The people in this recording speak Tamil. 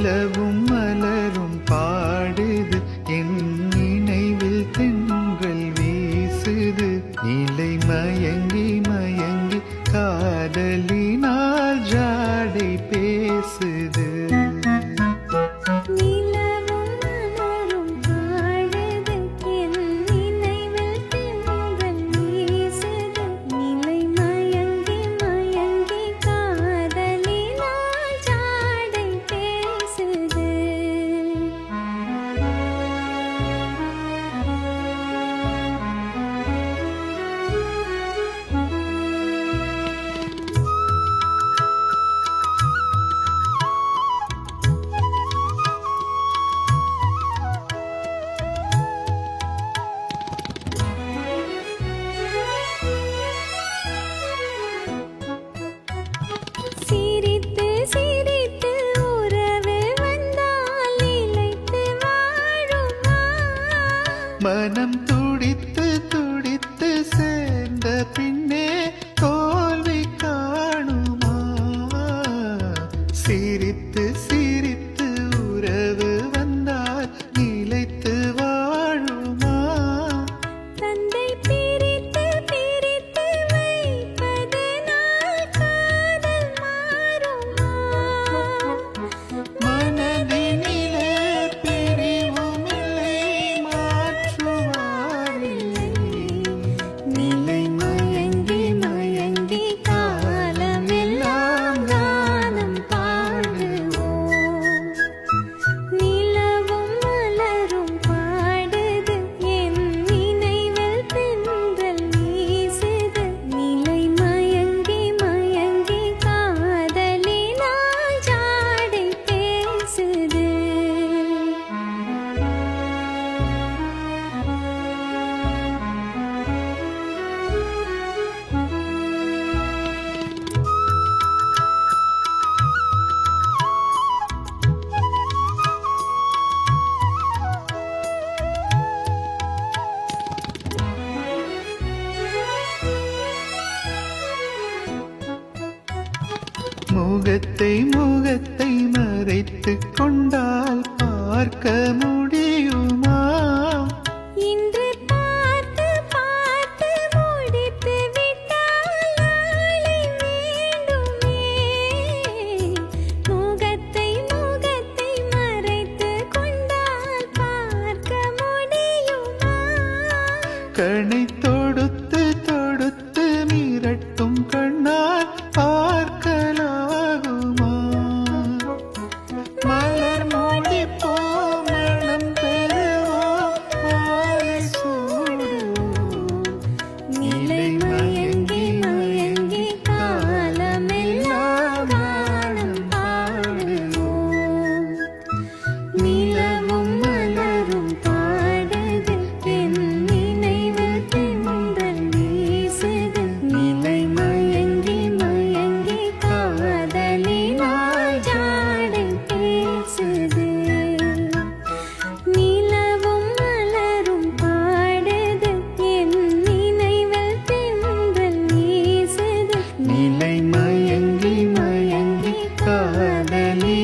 நிலவும் மலரும் பாடுது என் நினைவில் தென்றல் வீசுது நிலை மயங்கி மயங்கி காதலினால் ஜாடை பேசுது மனம் துடித்து துடித்து சேர்ந்த பின்னே தோல்வி காணுமா சிரித்து சிரித்து உறவு வந்தால் நிலைத்து வாழுமா தந்தை பிரித்து பிரித்து வைப்பதனால் காதல் மாறுமா மனதினிலே பிரிவுமில்லை நிலை மயங்கி மயங்கி காலமெல்லாம் கானம் பாடுவோம் நிலவும் மலரும் பாடுது என் நினைவில் தென்றல் வீசுது நிலை மயங்கி மயங்கி காதலினால் ஜாடை பேசுது முகத்தை முகத்தை மறைத்துக் கொண்டால் பார்க்க முடியுமா இன்று பார்த்து பார்த்து முடித்து விட்டால் நாளை வேண்டுமே முகத்தை முகத்தை மறைத்து கொண்டால் பார்க்க முடியுமா கணை தொடுத்து தொடுத்து மிரட்டும் கண்ணால் பார்க்கலாகுமா மலர் முடிப்போ மனம் பெறுவோம் மாலை சூடுவோம் நிலை மயங்கி மயங்கி காலமெல்லாம் கானம் பாடுவோம் நிலவும் மலரும் பாடுது என் நினைவில் தென்றல் வீசுது நிலை மயங்கி மயங்கி காதலினால் ஜாடை பேசுது நிலவும் மலரும் பாடுது என் நினைவில் தென்றல் வீசுது நிலை மயங்கி மயங்கி காதலி